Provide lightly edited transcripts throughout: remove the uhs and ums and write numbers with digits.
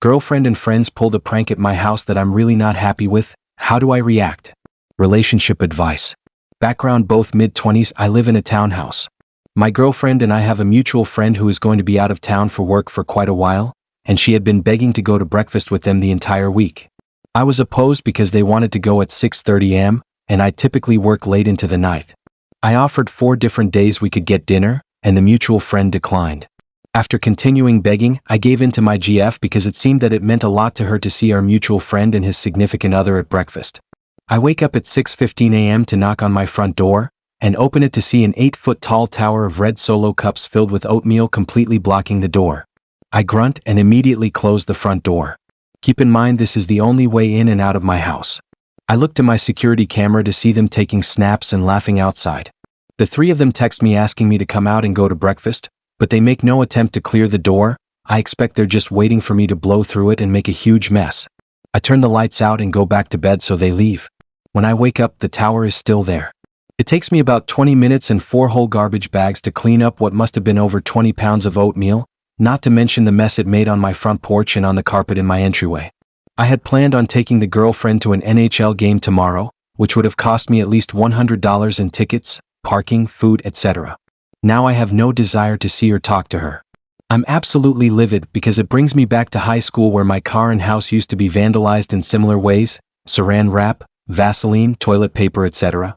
Girlfriend and friends pulled a prank at my house that I'm really not happy with. How do I react? Relationship advice. Background: both mid-20s, I live in a townhouse. My girlfriend and I have a mutual friend who is going to be out of town for work for quite a while, and she had been begging to go to breakfast with them the entire week. I was opposed because they wanted to go at 6:30 am, and I typically work late into the night. I offered 4 different days we could get dinner, and the mutual friend declined. After continuing begging, I gave in to my GF because it seemed that it meant a lot to her to see our mutual friend and his significant other at breakfast. I wake up at 6:15 am to knock on my front door, and open it to see an 8-foot-tall tower of red Solo cups filled with oatmeal completely blocking the door. I grunt and immediately close the front door. Keep in mind this is the only way in and out of my house. I look to my security camera to see them taking snaps and laughing outside. The 3 of them text me asking me to come out and go to breakfast, but they make no attempt to clear the door. I expect they're just waiting for me to blow through it and make a huge mess. I turn the lights out and go back to bed, so they leave. When I wake up, the tower is still there. It takes me about 20 minutes and 4 whole garbage bags to clean up what must have been over 20 pounds of oatmeal, not to mention the mess it made on my front porch and on the carpet in my entryway. I had planned on taking the girlfriend to an NHL game tomorrow, which would have cost me at least $100 in tickets, parking, food, etc. Now I have no desire to see or talk to her. I'm absolutely livid because it brings me back to high school where my car and house used to be vandalized in similar ways: saran wrap, Vaseline, toilet paper, etc.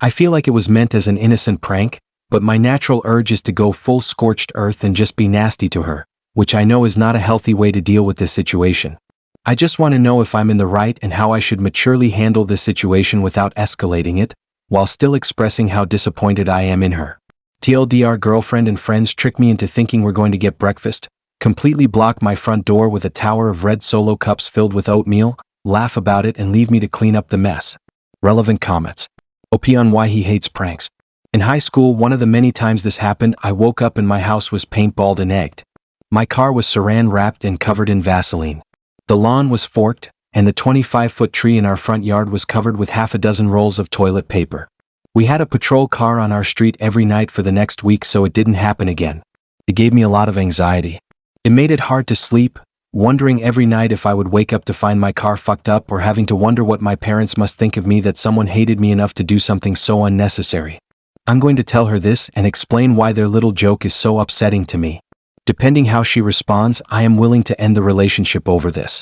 I feel like it was meant as an innocent prank, but my natural urge is to go full scorched earth and just be nasty to her, which I know is not a healthy way to deal with this situation. I just want to know if I'm in the right and how I should maturely handle this situation without escalating it, while still expressing how disappointed I am in her. TLDR: girlfriend and friends trick me into thinking we're going to get breakfast, completely block my front door with a tower of red Solo cups filled with oatmeal, laugh about it and leave me to clean up the mess. Relevant comments. OP on why he hates pranks. In high school, one of the many times this happened, I woke up and my house was paintballed and egged. My car was saran wrapped and covered in Vaseline. The lawn was forked, and the 25-foot tree in our front yard was covered with half a dozen rolls of toilet paper. We had a patrol car on our street every night for the next week, so it didn't happen again. It gave me a lot of anxiety. It made it hard to sleep, wondering every night if I would wake up to find my car fucked up, or having to wonder what my parents must think of me that someone hated me enough to do something so unnecessary. I'm going to tell her this and explain why their little joke is so upsetting to me. Depending how she responds, I am willing to end the relationship over this.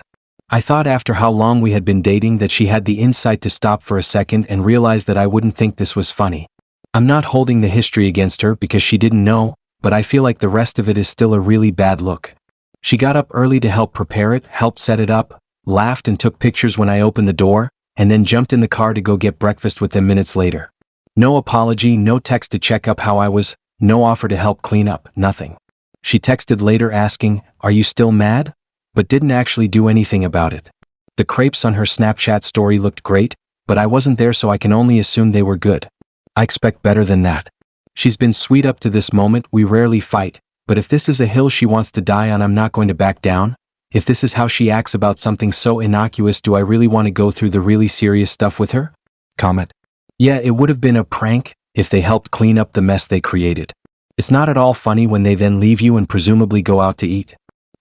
I thought after how long we had been dating that she had the insight to stop for a second and realize that I wouldn't think this was funny. I'm not holding the history against her because she didn't know, but I feel like the rest of it is still a really bad look. She got up early to help prepare it, helped set it up, laughed and took pictures when I opened the door, and then jumped in the car to go get breakfast with them minutes later. No apology, no text to check up how I was, no offer to help clean up, nothing. She texted later asking, "Are you still mad?" but didn't actually do anything about it. The crepes on her Snapchat story looked great, but I wasn't there, so I can only assume they were good. I expect better than that. She's been sweet up to this moment, we rarely fight, but if this is a hill she wants to die on, I'm not going to back down. If this is how she acts about something so innocuous, do I really want to go through the really serious stuff with her? Comment. Yeah, it would have been a prank if they helped clean up the mess they created. It's not at all funny when they then leave you and presumably go out to eat.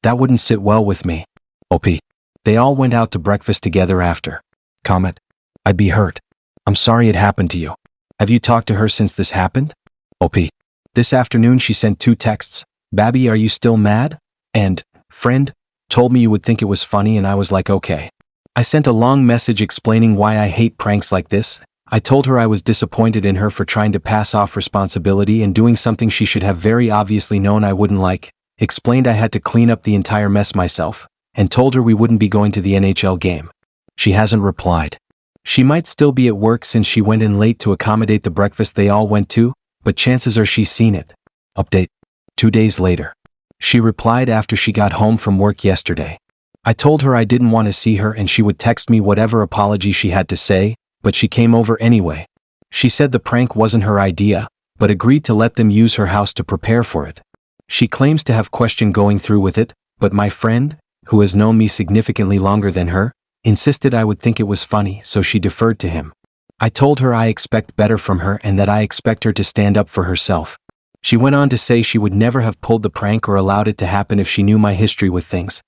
That wouldn't sit well with me. OP. They all went out to breakfast together after. Comment. I'd be hurt. I'm sorry it happened to you. Have you talked to her since this happened? OP. This afternoon she sent 2 texts. "Babby, are you still mad?" and "Friend, told me you would think it was funny," and I was like, okay. I sent a long message explaining why I hate pranks like this. I told her I was disappointed in her for trying to pass off responsibility and doing something she should have very obviously known I wouldn't like, explained I had to clean up the entire mess myself, and told her we wouldn't be going to the NHL game. She hasn't replied. She might still be at work since she went in late to accommodate the breakfast they all went to, but chances are she's seen it. Update. 2 days later. She replied after she got home from work yesterday. I told her I didn't want to see her and she would text me whatever apology she had to say, but she came over anyway. She said the prank wasn't her idea, but agreed to let them use her house to prepare for it. She claims to have questioned going through with it, but my friend, who has known me significantly longer than her, insisted I would think it was funny, so she deferred to him. I told her I expect better from her and that I expect her to stand up for herself. She went on to say she would never have pulled the prank or allowed it to happen if she knew my history with things.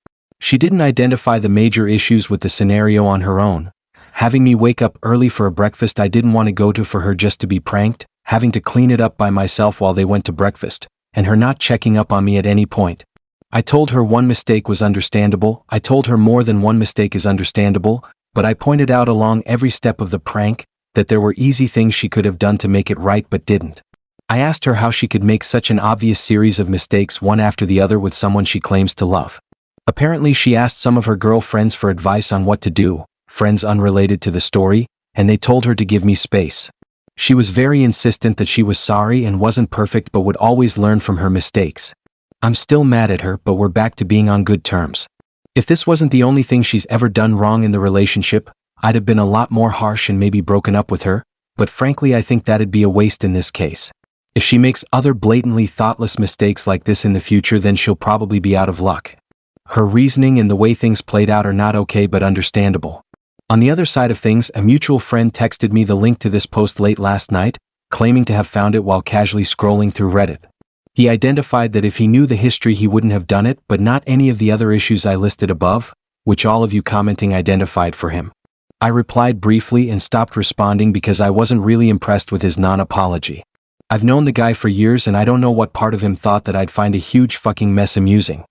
She didn't identify the major issues with the scenario on her own. Having me wake up early for a breakfast I didn't want to go to for her just to be pranked, having to clean it up by myself while they went to breakfast, and her not checking up on me at any point. I told her one mistake was understandable. I told her more than one mistake is understandable, but I pointed out along every step of the prank that there were easy things she could have done to make it right but didn't. I asked her how she could make such an obvious series of mistakes one after the other with someone she claims to love. Apparently she asked some of her girlfriends for advice on what to do, friends unrelated to the story, and they told her to give me space. She was very insistent that she was sorry and wasn't perfect but would always learn from her mistakes. I'm still mad at her, but we're back to being on good terms. If this wasn't the only thing she's ever done wrong in the relationship, I'd have been a lot more harsh and maybe broken up with her, but frankly I think that'd be a waste in this case. If she makes other blatantly thoughtless mistakes like this in the future, then she'll probably be out of luck. Her reasoning and the way things played out are not okay but understandable. On the other side of things, a mutual friend texted me the link to this post late last night, claiming to have found it while casually scrolling through Reddit. He identified that if he knew the history he wouldn't have done it, but not any of the other issues I listed above, which all of you commenting identified for him. I replied briefly and stopped responding because I wasn't really impressed with his non-apology. I've known the guy for years and I don't know what part of him thought that I'd find a huge fucking mess amusing.